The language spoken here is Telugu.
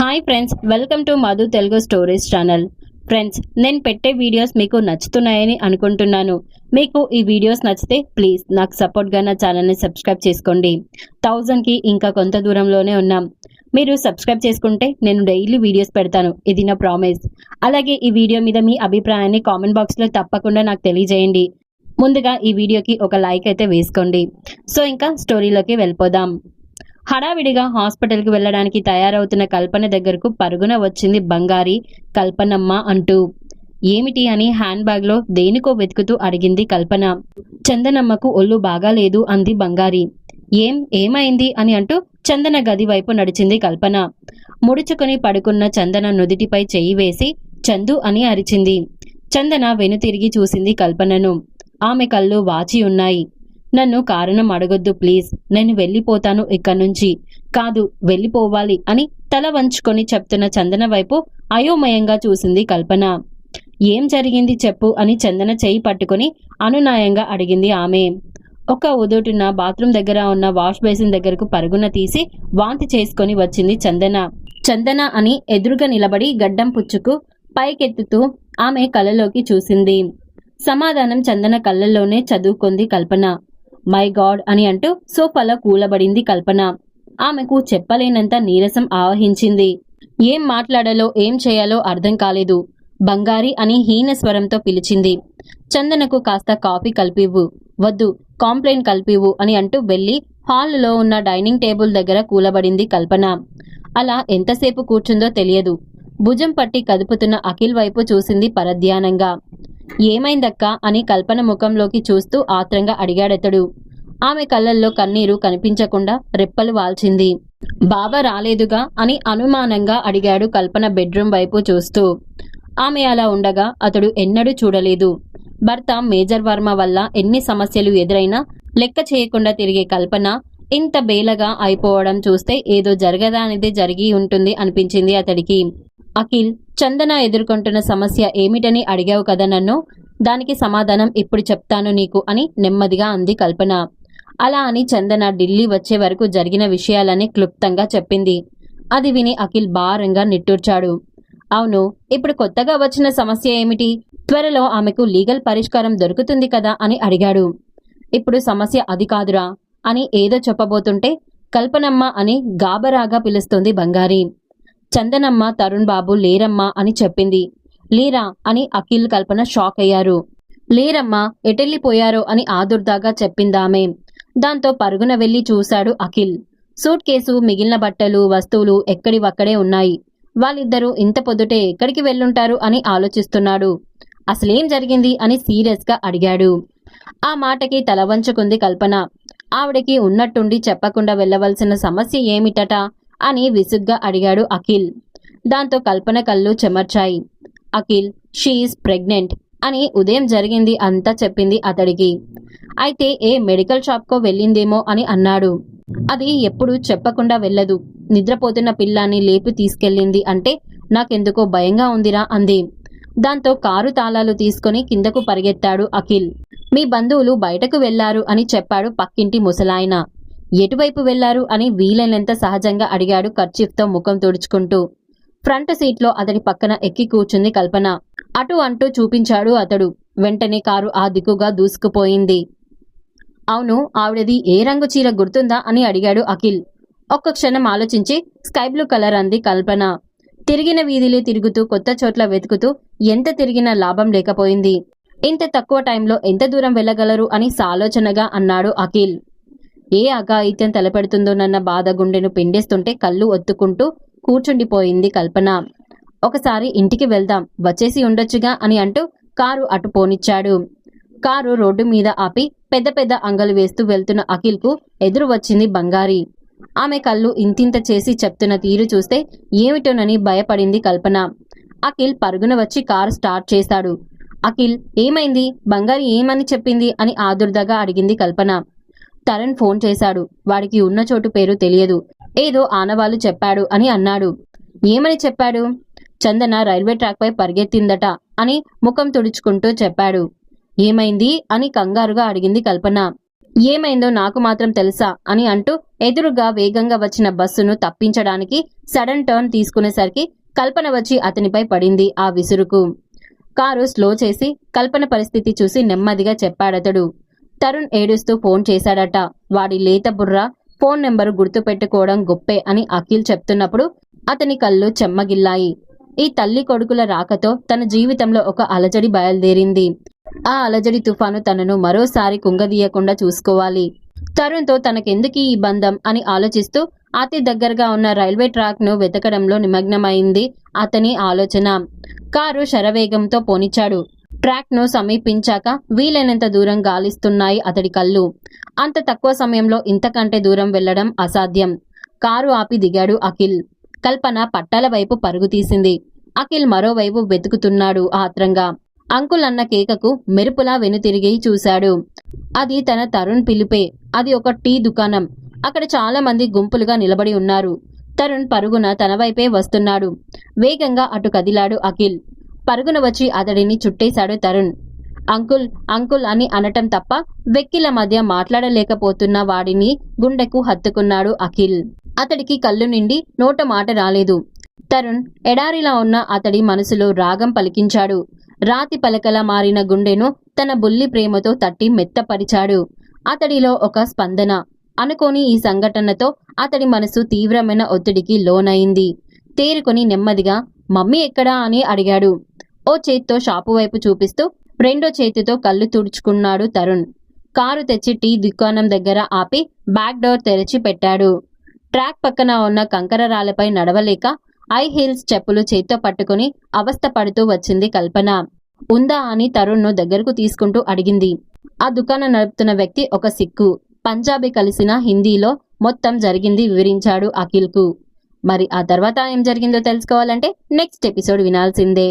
Hi friends, welcome to Madhu Telugu stories channel. Friends, నేను పెట్టే వీడియోస్ మీకు నచ్చుతున్నాయని అనుకుంటున్నాను. మీకు ఈ వీడియోస్ నచ్చితే ప్లీజ్ నాకు సపోర్ట్గా నా ఛానల్ని సబ్స్క్రైబ్ చేసుకోండి. 1000కి ఇంకా కొంత దూరంలోనే ఉన్నాం. మీరు సబ్స్క్రైబ్ చేసుకుంటే నేను డైలీ వీడియోస్ పెడతాను, ఇది నా ప్రామిస్. అలాగే ఈ వీడియో మీద మీ అభిప్రాయాన్ని కామెంట్ బాక్స్లో తప్పకుండా నాకు తెలియజేయండి. ముందుగా ఈ వీడియోకి ఒక లైక్ అయితే వేసుకోండి. సో ఇంకా స్టోరీలోకి వెళ్ళిపోదాం. హడావిడిగా హాస్పిటల్కి వెళ్ళడానికి తయారవుతున్న కల్పన దగ్గరకు పరుగున వచ్చింది బంగారి. కల్పనమ్మ అంటూ. ఏమిటి అని హ్యాండ్ బ్యాగ్లో దేనికో వెతుకుతూ అడిగింది కల్పన. చందనమ్మకు ఒళ్ళు బాగాలేదు అంది బంగారి. ఏమైంది అని అంటూ చందన గది వైపు నడిచింది కల్పన. ముడుచుకొని పడుకున్న చందన నుదిటిపై చెయ్యి వేసి చందు అని అరిచింది. చందన వెనుతిరిగి చూసింది కల్పనను. ఆమె కళ్ళు వాచి ఉన్నాయి. నన్ను కారణం అడగొద్దు ప్లీజ్, నేను వెళ్ళిపోతాను ఇక్కడి నుంచి. కాదు, వెళ్ళిపోవాలి అని తల వంచుకొని చెప్తున్న చందన వైపు అయోమయంగా చూసింది కల్పన. ఏం జరిగింది చెప్పు అని చందన చెయ్యి పట్టుకుని అనునాయంగా అడిగింది ఆమె. ఒక ఉదుటున బాత్రూమ్ దగ్గర ఉన్న వాష్ బేసిన్ దగ్గరకు పరుగున తీసి వాంతి చేసుకొని వచ్చింది చందన. చందన అని ఎదురుగా నిలబడి గడ్డం పుచ్చుకు పైకెత్తుతూ ఆమె కళ్ళలోకి చూసింది. సమాధానం చందన కళ్ళల్లోనే చదువుకుంది కల్పన. మై గాడ్ అని అంటూ సోఫాలో కూలబడింది కల్పన. ఆమెకు చెప్పలేనంత నీరసం ఆవహించింది. ఏం మాట్లాడాలో ఏం చేయాలో అర్థం కాలేదు. బంగారి అని హీన స్వరంతో పిలిచింది. చందనకు కాస్త కాఫీ కలిపివ్వు. వద్దు, కాంప్లైంట్ కలిపివ్వు అని అంటూ వెళ్లి హాల్లో ఉన్న డైనింగ్ టేబుల్ దగ్గర కూలబడింది కల్పన. అలా ఎంతసేపు కూర్చుందో తెలియదు. భుజం పట్టి కదుపుతున్న అఖిల్ వైపు చూసింది పరధ్యానంగా. ఏమైందక్కా అని కల్పన ముఖంలోకి చూస్తూ ఆత్రంగా అడిగాడతడు. ఆమె కళ్ళల్లో కన్నీరు కనిపించకుండా రెప్పలు వాల్చింది. బావ రాలేదుగా అని అనుమానంగా అడిగాడు కల్పన బెడ్రూమ్ వైపు చూస్తూ. ఆమె అలా ఉండగా అతడు ఎన్నడూ చూడలేదు. భర్త మేజర్ వర్మ వల్ల ఎన్ని సమస్యలు ఎదురైనా లెక్క చేయకుండా తిరిగే కల్పన ఇంత బేలగా అయిపోవడం చూస్తే ఏదో జరగదానిదే జరిగి ఉంటుంది అనిపించింది అతడికి. అఖిల్, చందన ఎదుర్కొంటున్న సమస్య ఏమిటని అడిగావు కదా నన్ను, దానికి సమాధానం ఇప్పుడు చెప్తాను నీకు అని నెమ్మదిగా అంది కల్పన. అలా అని చందన ఢిల్లీ వచ్చే వరకు జరిగిన విషయాలని క్లుప్తంగా చెప్పింది. అది విని అఖిల్ భారంగా నిట్టూర్చాడు. అవును, ఇప్పుడు కొత్తగా వచ్చిన సమస్య ఏమిటి? త్వరలో ఆమెకు లీగల్ పరిష్కారం దొరుకుతుంది కదా అని అడిగాడు. ఇప్పుడు సమస్య అది కాదురా అని ఏదో చెప్పబోతుంటే కల్పనమ్మ అని గాబరాగా పిలుస్తుంది బంగారి. చందనమ్మ తరుణ్ బాబు లేరమ్మా అని చెప్పింది. లేరా అని అఖిల్ కల్పన షాక్ అయ్యారు. లేరమ్మా, ఎటెళ్ళిపోయారో అని ఆదుర్దాగా చెప్పిందామె. దాంతో పరుగున వెళ్లి చూశాడు అఖిల్. సూట్ కేసు, మిగిలిన బట్టలు, వస్తువులు ఎక్కడివక్కడే ఉన్నాయి. వాళ్ళిద్దరూ ఇంత పొద్దుటే ఎక్కడికి వెళ్ళుంటారు అని ఆలోచిస్తున్నాడు. అసలేం జరిగింది అని సీరియస్ గా అడిగాడు. ఆ మాటకి తల వంచుకుంది కల్పన. ఆవిడకి ఉన్నట్టుండి చెప్పకుండా వెళ్ళవలసిన సమస్య ఏమిటట అని విసుగ్గా అడిగాడు అఖిల్. దాంతో కల్పన కళ్ళు చెమర్చాయి. అఖిల్, షీఈస్ ప్రెగ్నెంట్ అని ఉదయం జరిగింది అంతా చెప్పింది అతడికి. అయితే ఏ మెడికల్ షాప్కో వెళ్ళిందేమో అని అన్నాడు. అది ఎప్పుడు చెప్పకుండా వెళ్ళదు. నిద్రపోతున్న పిల్లాన్ని లేపి తీసుకెళ్ళింది అంటే నాకెందుకో భయంగా ఉందిరా అంది. దాంతో కారు తాళాలు తీసుకుని కిందకు పరిగెత్తాడు అఖిల్. మీ బంధువులు బయటకు వెళ్లారు అని చెప్పాడు పక్కింటి ముసలాయన. ఎటువైపు వెళ్లారు అని వీలైనంత సహజంగా అడిగాడు కర్చీఫ్తో ముఖం తుడుచుకుంటూ. ఫ్రంట్ సీట్లో అతడి పక్కన ఎక్కి కూర్చుంది కల్పన. అటు అంటూ చూపించాడు అతడు. వెంటనే కారు ఆ దిక్కుగా దూసుకుపోయింది. అవును, ఆవిడది ఏ రంగు చీర గుర్తుందా అని అడిగాడు అఖిల్. ఒక్క క్షణం ఆలోచించి స్కై బ్లూ కలర్ అంది కల్పన. తిరిగిన వీధిలో తిరుగుతూ కొత్త చోట్ల వెతుకుతూ ఎంత తిరిగినా లాభం లేకపోయింది. ఇంత తక్కువ టైంలో ఎంత దూరం వెళ్ళగలరు అని సాలోచనగా అన్నాడు అఖిల్. ఏ అఘాయిత్యం తలపెడుతుందోనన్న బాధ గుండెను పిండేస్తుంటే కళ్ళు ఒత్తుకుంటూ కూర్చుండిపోయింది కల్పన. ఒకసారి ఇంటికి వెళ్దాం, వచ్చేసి ఉండొచ్చుగా అని అంటూ కారు అటు పోనిచ్చాడు. కారు రోడ్డు మీద ఆపి పెద్ద పెద్ద అంగలు వేస్తూ వెళ్తున్న అఖిల్కు ఎదురు వచ్చింది బంగారి. ఆమె కళ్ళు ఇంతింత చేసి చెప్తున్న తీరు చూస్తే ఏమిటోనని భయపడింది కల్పన. అఖిల్ పరుగున వచ్చి కారు స్టార్ట్ చేశాడు. అఖిల్, ఏమైంది? బంగారి ఏమని చెప్పింది అని ఆదుర్దాగా అడిగింది కల్పన. తరుణ్ ఫోన్ చేశాడు. వాడికి ఉన్న చోటు పేరు తెలియదు, ఏదో ఆనవాళ్ళు చెప్పాడు అని అన్నాడు. ఏమని చెప్పాడు? చందన రైల్వే ట్రాక్ పై పరిగెత్తిందట అని ముఖం తుడుచుకుంటూ చెప్పాడు. ఏమైంది అని కంగారుగా అడిగింది కల్పన. ఏమైందో నాకు మాత్రం తెలుసా అని అంటూ ఎదురుగా వేగంగా వచ్చిన బస్సును తప్పించడానికి సడన్ టర్న్ తీసుకునేసరికి కల్పన వచ్చి అతనిపై పడింది ఆ విసురుకు. కారు స్లో చేసి కల్పన పరిస్థితి చూసి నెమ్మదిగా చెప్పాడతడు. తరుణ్ ఏడుస్తూ ఫోన్ చేశాడట. వాడి లేత బుర్ర ఫోన్ నెంబరు గుర్తుపెట్టుకోవడం గొప్పే అని అఖిల్ చెప్తున్నప్పుడు అతని కళ్ళు చెమ్మగిల్లాయి. ఈ తల్లి కొడుకుల రాకతో తన జీవితంలో ఒక అలజడి బయలుదేరింది. ఆ అలజడి తుఫాను తనను మరోసారి కుంగదీయకుండా చూసుకోవాలి. తరుణ్తో తనకెందుకు ఈ బంధం అని ఆలోచిస్తూ అతి దగ్గరగా ఉన్న రైల్వే ట్రాక్ ను వెతకడంలో నిమగ్నమైంది అతని ఆలోచన. కారు శరవేగంతో పోనిచ్చాడు. ట్రాక్ ను సమీపించాక వీలైనంత దూరం గాలిస్తున్నాయి అతడి కళ్ళు. అంత తక్కువ సమయంలో ఇంతకంటే దూరం వెళ్లడం అసాధ్యం. కారు ఆపి దిగాడు అఖిల్. కల్పన పట్టాల వైపు పరుగు తీసింది. అఖిల్ మరోవైపు వెతుకుతున్నాడు ఆత్రంగా. అంకుల్ అన్న కేకకు మెరుపులా వెనుతిరిగి చూశాడు. అది తన తరుణ్ పిలిపే. అది ఒక టీ దుకాణం. అక్కడ చాలా మంది గుంపులుగా నిలబడి ఉన్నారు. తరుణ్ పరుగున తన వైపే వస్తున్నాడు. వేగంగా అటు కదిలాడు అఖిల్. పరుగున వచ్చి అతడిని చుట్టేశాడు తరుణ్. అంకుల్ అంకుల్ అని అనటం తప్ప వెక్కిల మధ్య మాట్లాడలేకపోతున్న వాడిని గుండెకు హత్తుకున్నాడు అఖిల్. అతడికి కళ్ళు నిండి నోట మాట రాలేదు. తరుణ్ ఎడారిలా ఉన్న అతడి మనసులో రాగం పలికించాడు. రాతి పలకలా మారిన గుండెను తన బుల్లి ప్రేమతో తట్టి మెత్తపరిచాడు. అతడిలో ఒక స్పందన. అనుకోని ఈ సంఘటనతో అతడి మనసు తీవ్రమైన ఒత్తిడికి లోనైంది. తేరుకొని నెమ్మదిగా మమ్మీ ఎక్కడా అని అడిగాడు. ఓ చేత్తో షాపు వైపు చూపిస్తూ రెండో చేతితో కళ్ళు తుడుచుకున్నాడు తరుణ్. కారు తెచ్చి టీ దుకాణం దగ్గర ఆపి బ్యాక్ డోర్ తెరిచి పెట్టాడు. ట్రాక్ పక్కన ఉన్న కంకర రాళ్లపై నడవలేక ఐ హీల్స్ చెప్పులు చేత్తో పట్టుకుని అవస్థ పడుతూ వచ్చింది కల్పన. ఉందా అని తరుణ్ను దగ్గరకు తీసుకుంటూ అడిగింది. ఆ దుకాణం నడుపుతున్న వ్యక్తి ఒక సిక్కు. పంజాబీ కలిసిన హిందీలో మొత్తం జరిగింది వివరించాడు అఖిల్కు. మరి ఆ తర్వాత ఏం జరిగిందో తెలుసుకోవాలంటే నెక్స్ట్ ఎపిసోడ్ వినాల్సిందే.